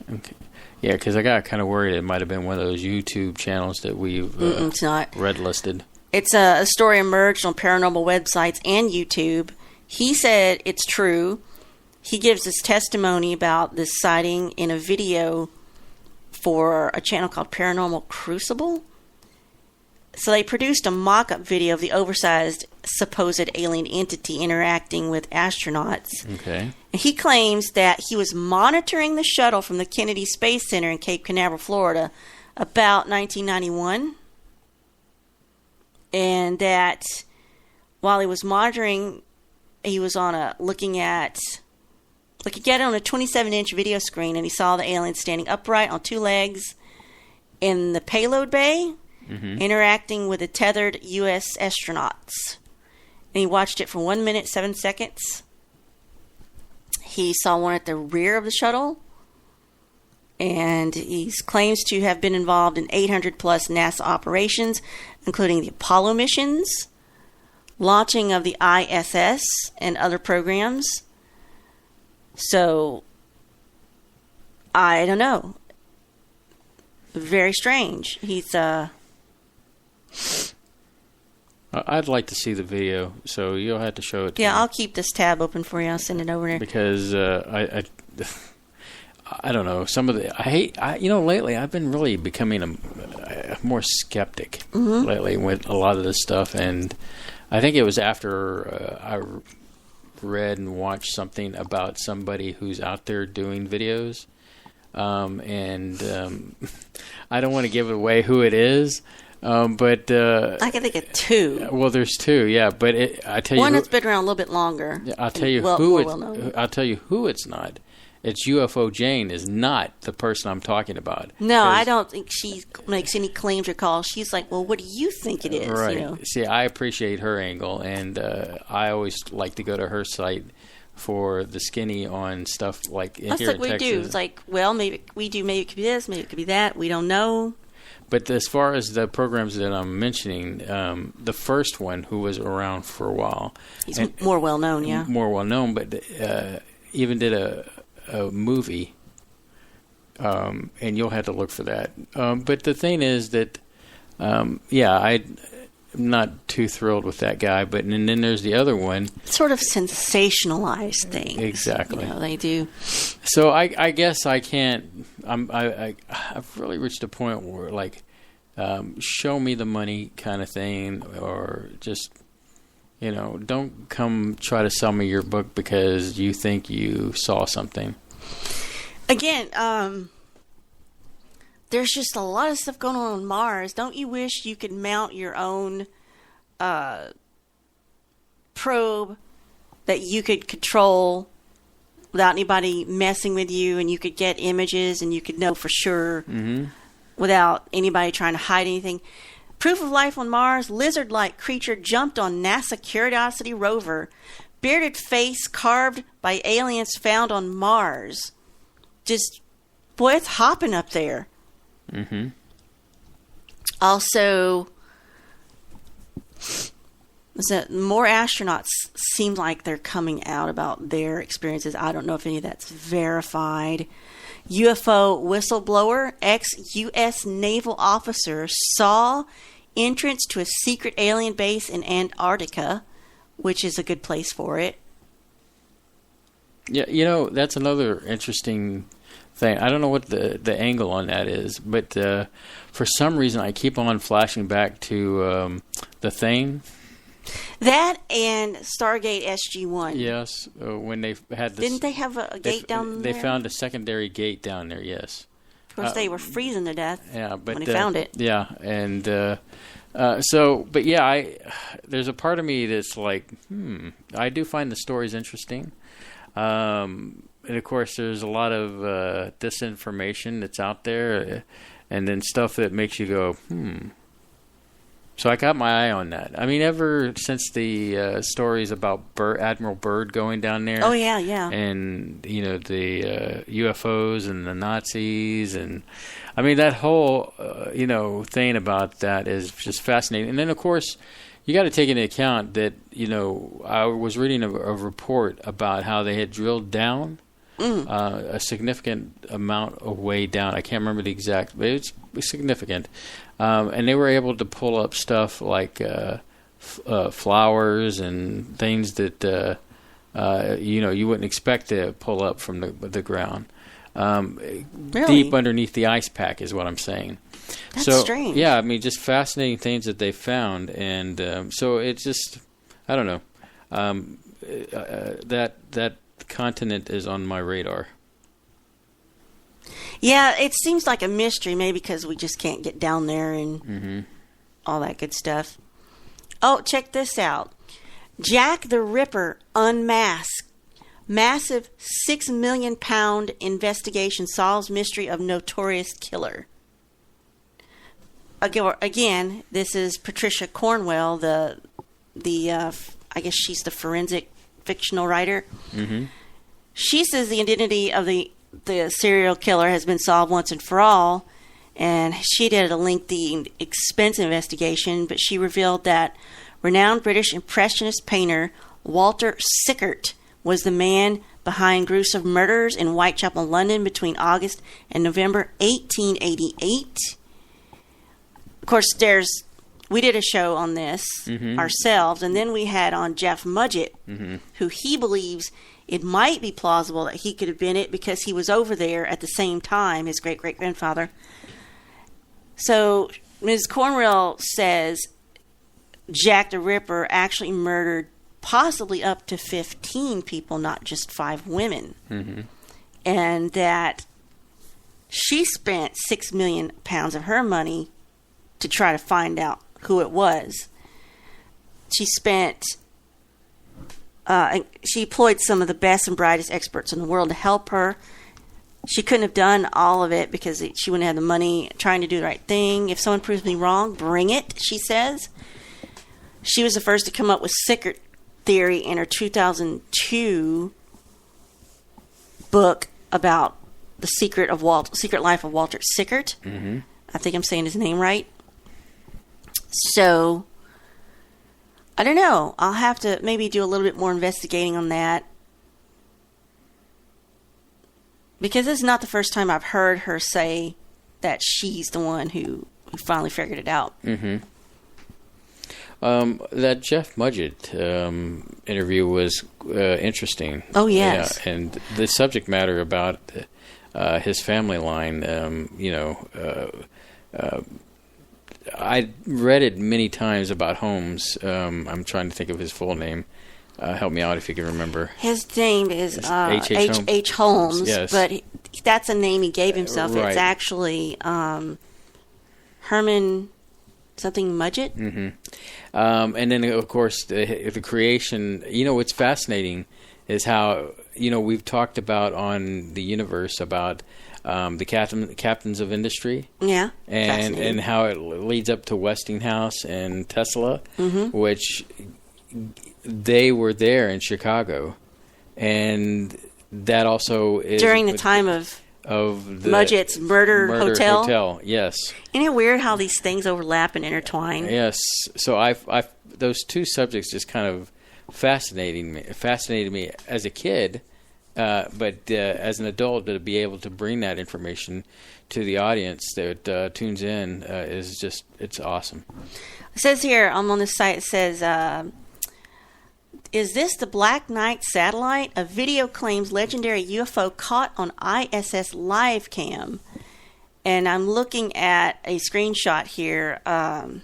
Yeah, because I got kind of worried it might have been one of those YouTube channels that we've it's not. Red listed. It's a story emerged on paranormal websites and YouTube. He said it's true. He gives his testimony about this sighting in a video for a channel called Paranormal Crucible. So they produced a mock-up video of the oversized supposed alien entity interacting with astronauts. Okay. And he claims that he was monitoring the shuttle from the Kennedy Space Center in Cape Canaveral, Florida, about 1991. And that while he was monitoring, he was looking at it on a 27-inch video screen, and he saw the alien standing upright on 2 legs in the payload bay, interacting with the tethered U.S. astronauts. And he watched it for 1 minute, 7 seconds. He saw one at the rear of the shuttle, and he claims to have been involved in 800-plus NASA operations, including the Apollo missions, launching of the ISS, and other programs. So, I don't know. Very strange. He's, I'd like to see the video, so you'll have to show it to me. Yeah, I'll keep this tab open for you. I'll send it over there. Because I don't know. Some of the lately I've been really becoming a more skeptic lately with a lot of this stuff, and I think it was after I read and watched something about somebody who's out there doing videos, and I don't want to give away who it is. But I can think of 2. Well, there's 2, yeah. But I tell you, one that's been around a little bit longer. I'll tell you I'll tell you who it's not. It's UFO Jane is not the person I'm talking about. No, I don't think she makes any claims or calls. She's like, well, what do you think it is? Right. You know? See, I appreciate her angle, and I always like to go to her site for the skinny on stuff like That's here like in we Texas. do. It's like, well, maybe we do. Maybe it could be this. Maybe it could be that. We don't know. But as far as the programs that I'm mentioning, the first one, who was around for a while, he's more well known, yeah. More well known, but even did a movie, and you'll have to look for that. But the thing is that, I'm not too thrilled with that guy. But and then there's the other one, sort of sensationalized things. Exactly, they do. So I guess I can't. I've really reached a point where like, show me the money kind of thing, or just. Don't come try to sell me your book because you think you saw something. Again, there's just a lot of stuff going on Mars. Don't you wish you could mount your own probe that you could control without anybody messing with you, and you could get images and you could know for sure without anybody trying to hide anything? Proof of life on Mars. Lizard-like creature jumped on NASA Curiosity rover. Bearded face carved by aliens found on Mars. Just Boy, it's hopping up there. Mm-hmm. Also, more astronauts seem like they're coming out about their experiences. I don't know if any of that's verified. UFO whistleblower, ex-U.S. naval officer, saw entrance to a secret alien base in Antarctica, which is a good place for it. Yeah, that's another interesting thing. I don't know what the angle on that is, but for some reason I keep on flashing back to the Thing. That and Stargate SG-1. Yes, when they had this... Didn't they have a gate down there? They found a secondary gate down there, yes. Of course, they were freezing to death but, when they found it. Yeah, and there's a part of me that's like, I do find the stories interesting. And of course, there's a lot of disinformation that's out there, and then stuff that makes you go, So I got my eye on that. I mean, ever since the stories about Admiral Byrd going down there. Oh, yeah, yeah. And, the UFOs and the Nazis. And, I mean, that whole, thing about that is just fascinating. And then, of course, you got to take into account that, I was reading a report about how they had drilled down a significant amount of way down. I can't remember the exact, but it's significant. And they were able to pull up stuff like flowers and things that you wouldn't expect to pull up from the ground. Really? Deep underneath the ice pack is what I'm saying. That's strange. Yeah, I mean, just fascinating things that they found, and so it's just, I don't know, that continent is on my radar. Yeah, it seems like a mystery, maybe because we just can't get down there and all that good stuff. Oh, check this out. Jack the Ripper unmasked. Massive £6 million investigation solves mystery of notorious killer. Again, this is Patricia Cornwell, the I guess she's the forensic fictional writer. Mm-hmm. She says the identity of the serial killer has been solved once and for all, and she did a lengthy, expensive investigation, but she revealed that renowned British Impressionist painter Walter Sickert was the man behind gruesome murders in Whitechapel, London between August and November 1888. Of course, we did a show on this ourselves, and then we had on Jeff Mudgett, who he believes it might be plausible that he could have been it because he was over there at the same time, his great-great-grandfather. So Ms. Cornwell says Jack the Ripper actually murdered possibly up to 15 people, not just 5 women. Mm-hmm. And that she spent £6 million of her money to try to find out who it was. She employed some of the best and brightest experts in the world to help her. She couldn't have done all of it because she wouldn't have the money, trying to do the right thing. If someone proves me wrong, bring it, she says. She was the first to come up with Sickert theory in her 2002 book about the secret life of Walter Sickert. Mm-hmm. I think I'm saying his name right. So, I don't know. I'll have to maybe do a little bit more investigating on that. Because this is not the first time I've heard her say that she's the one who finally figured it out. Mm-hmm. That Jeff Mudgett interview was interesting. Oh, yes. Yeah, and the subject matter about his family line, I read it many times about Holmes. I'm trying to think of his full name. Help me out if you can remember. His name is H. Holmes, yes. But that's a name he gave himself. Right. It's actually Herman something Mudgett. Mm-hmm. And then, of course, the creation. What's fascinating is how, we've talked about on the universe about the captains of industry. Yeah. And how it leads up to Westinghouse and Tesla, which they were there in Chicago. And that also is... During the time of of the Mudgett's Murder Hotel. Yes. Isn't it weird how these things overlap and intertwine? Yes. So I those two subjects just kind of fascinated me as a kid, but as an adult, to be able to bring that information to the audience that tunes in it's awesome. It says here, I'm on this site, it says, is this the Black Knight satellite? A video claims legendary UFO caught on ISS live cam. And I'm looking at a screenshot here. So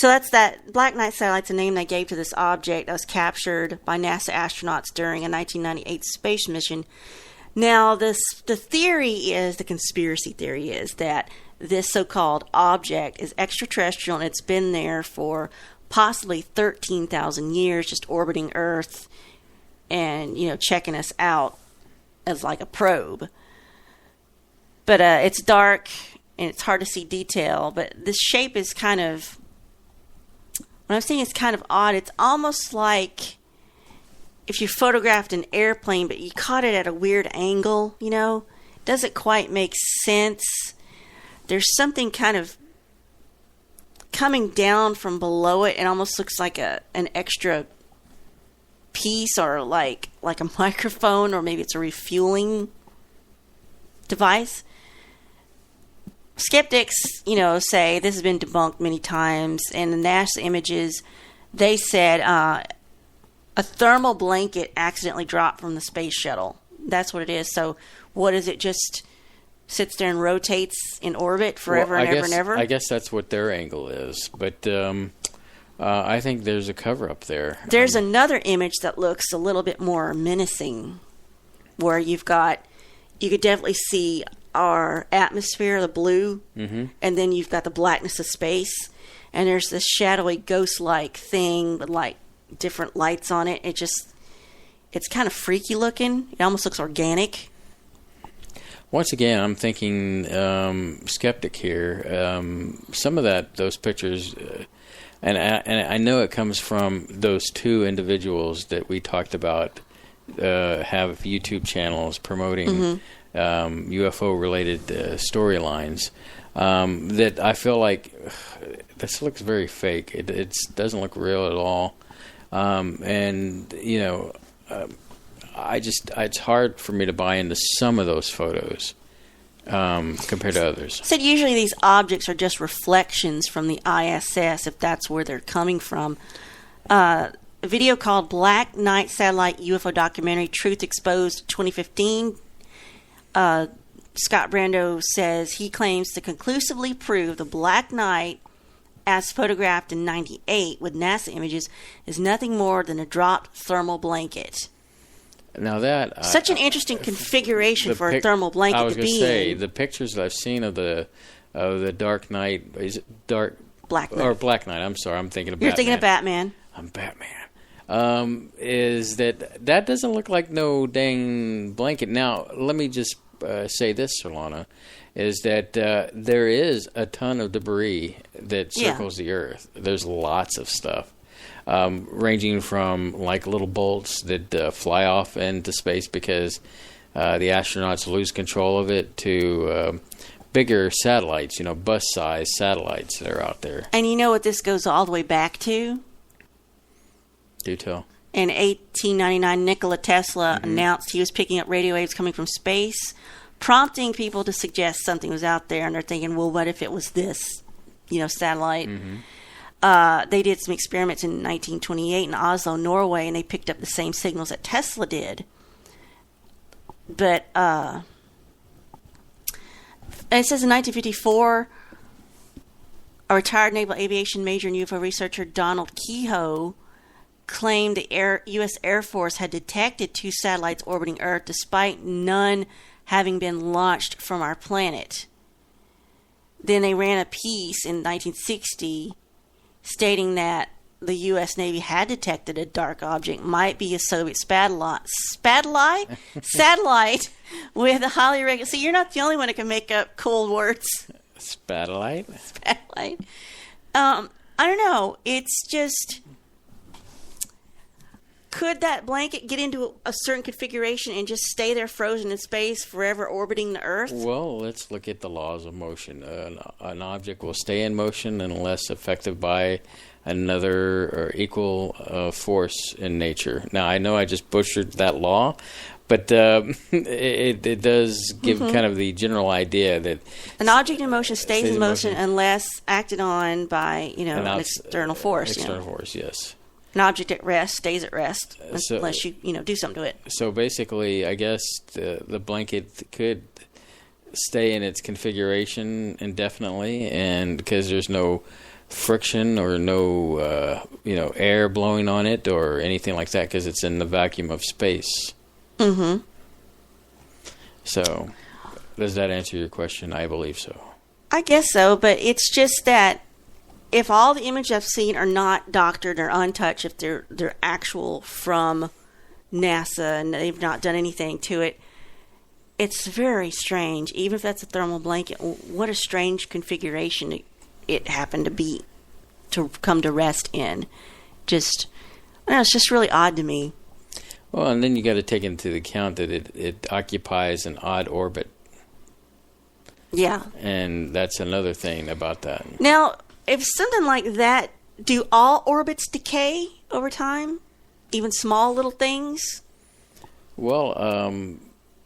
that's that Black Knight satellite's a name they gave to this object that was captured by NASA astronauts during a 1998 space mission. Now, the conspiracy theory is that this so-called object is extraterrestrial and it's been there for possibly 13,000 years, just orbiting Earth and, checking us out as like a probe. But it's dark and it's hard to see detail, but this shape is kind of, what I'm saying is kind of odd. It's almost like if you photographed an airplane, but you caught it at a weird angle, It doesn't quite make sense. There's something kind of coming down from below it. It almost looks like an extra piece, or like a microphone, or maybe it's a refueling device. Skeptics, say this has been debunked many times, and the NASA images, they said a thermal blanket accidentally dropped from the space shuttle. That's what it is. So what is it? Just sits there and rotates in orbit forever and ever and ever? I guess that's what their angle is. But I think there's a cover-up there. There's another image that looks a little bit more menacing, where you could definitely see our atmosphere, the blue, and then you've got the blackness of space, and there's this shadowy ghost-like thing with like different lights on it. It's kind of freaky looking. It almost looks organic. Once again, I'm thinking skeptic here. Some of those pictures, and I know it comes from those two individuals that we talked about, have YouTube channels promoting UFO-related storylines. That I feel like this looks very fake. It doesn't look real at all. It's hard for me to buy into some of those photos compared to others. Said usually these objects are just reflections from the ISS, if that's where they're coming from. A video called Black Knight Satellite UFO Documentary Truth Exposed 2015. Scott Brando says he claims to conclusively prove the Black Knight, as photographed in 98 with NASA images, is nothing more than a dropped thermal blanket. Now that such an interesting configuration for a thermal blanket. I was to be say in. The pictures that I've seen of the Dark Knight, is it Black Knight? Or Black Knight? I'm sorry, I'm thinking of You're Batman. thinking of Batman. I'm Batman. Is that doesn't look like no dang blanket? Now let me just say this, Surlana, is that there is a ton of debris that circles the Earth. There's lots of stuff, ranging from like little bolts that fly off into space because the astronauts lose control of it, to bigger satellites, bus-sized satellites that are out there. And you know what this goes all the way back to? Do tell. In 1899, Nikola Tesla announced he was picking up radio waves coming from space, prompting people to suggest something was out there. And they're thinking, well, what if it was this, satellite? They did some experiments in 1928 in Oslo, Norway, and they picked up the same signals that Tesla did. But it says in 1954, a retired naval aviation major and UFO researcher, Donald Kehoe, claimed the U.S. Air Force had detected two satellites orbiting Earth despite none having been launched from our planet. Then they ran a piece in 1960 stating that the U.S. Navy had detected a dark object, might be a Soviet satellite with a highly irregular... See, you're not the only one who can make up cool words. Spatellite? Spatellite. I don't know. It's just... could that blanket get into a certain configuration and just stay there frozen in space, forever orbiting the Earth? Well, let's look at the laws of motion. An object will stay in motion unless affected by another or equal force in nature. Now, I know I just butchered that law, but it does give kind of the general idea that an object in motion stays in motion unless acted on by, an external force. External force, yes. An object at rest stays at rest unless you do something to it. So basically, I guess the blanket could stay in its configuration indefinitely, and because there's no friction or no air blowing on it or anything like that, because it's in the vacuum of space. Mm-hmm. So, does that answer your question? I believe so. I guess so, but it's just that if all the images I've seen are not doctored or untouched, if they're actual from NASA and they've not done anything to it, it's very strange. Even if that's a thermal blanket, what a strange configuration it happened to come to rest in. It's just really odd to me. Well, and then you got to take into account that it occupies an odd orbit. Yeah. And that's another thing about that. Now, if something like that, do all orbits decay over time? Even small little things? Well,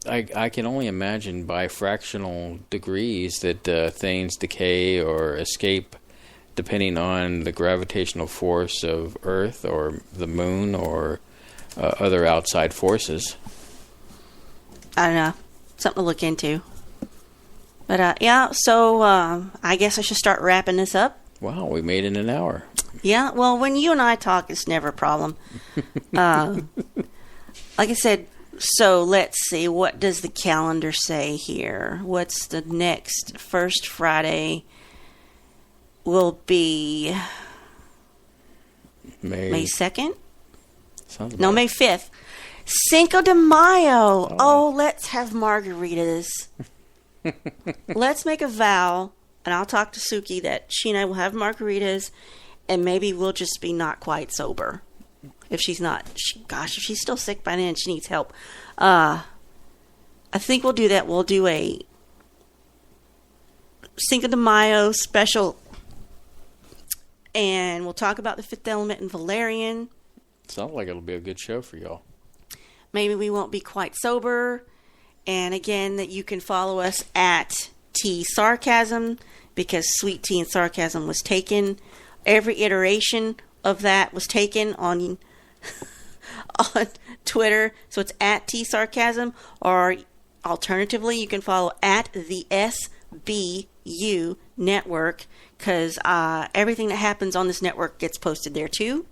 I can only imagine by fractional degrees that things decay or escape depending on the gravitational force of Earth or the Moon or other outside forces. I don't know. Something to look into. But, so I guess I should start wrapping this up. Wow, we made it an hour. Yeah, well, when you and I talk, it's never a problem. Like I said, so let's see, what does the calendar say here? What's the next first Friday will be May 2nd? No, May 5th. Cinco de Mayo. Oh, let's have margaritas. Let's make a vow, and I'll talk to Suki that she and I will have margaritas, and maybe we'll just be not quite sober. If she's not, if she's still sick by then, she needs help. I think we'll do that. We'll do a Cinco de Mayo special, and we'll talk about the Fifth Element and Valerian. Sounds like it'll be a good show for y'all. Maybe we won't be quite sober. And again, that you can follow us at Tea Sarcasm, because Sweet Tea and Sarcasm was taken. Every iteration of that was taken on Twitter. So it's at Tea Sarcasm, or alternatively, you can follow at the SBU Network, because everything that happens on this network gets posted there too,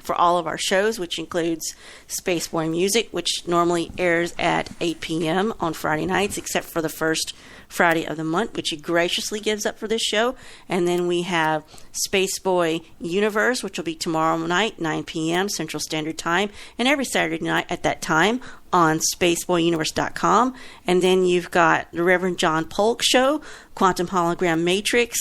for all of our shows, which includes Space Boy Music, which normally airs at 8 p.m. on Friday nights, except for the first Friday of the month, which he graciously gives up for this show. And then we have Space Boy Universe, which will be tomorrow night, 9 p.m. Central Standard Time, and every Saturday night at that time on spaceboyuniverse.com. And then you've got the Reverend John Polk Show, Quantum Hologram Matrix,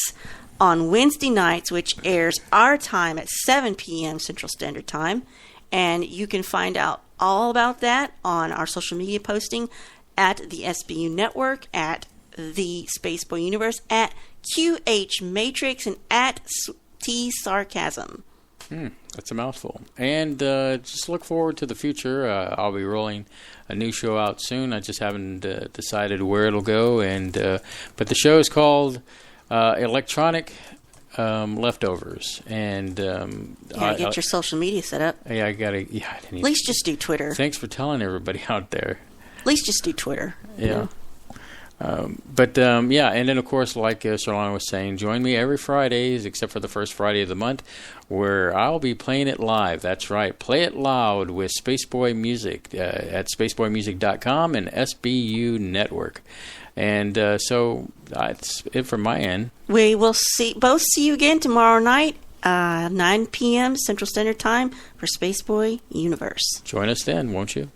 on Wednesday nights, which airs our time at 7 p.m. Central Standard Time. And you can find out all about that on our social media posting at the SBU Network, at the Spaceboy Universe, at QH Matrix, and at T Sarcasm. That's a mouthful. And just look forward to the future. I'll be rolling a new show out soon. I just haven't decided where it'll go. And but the show is called Electronic Leftovers. And get your social media set up. Yeah, I gotta. Yeah, at least just do Twitter. Thanks for telling everybody out there. At least just do Twitter. Yeah. And then of course, like Surlana was saying, join me every Fridays, except for the first Friday of the month, where I'll be playing it live. That's right, play it loud with Spaceboy Music at spaceboymusic.com and SBU Network. And so that's it from my end. We will both see you again tomorrow night, 9 p.m. Central Standard Time for Spaceboy Universe. Join us then, won't you?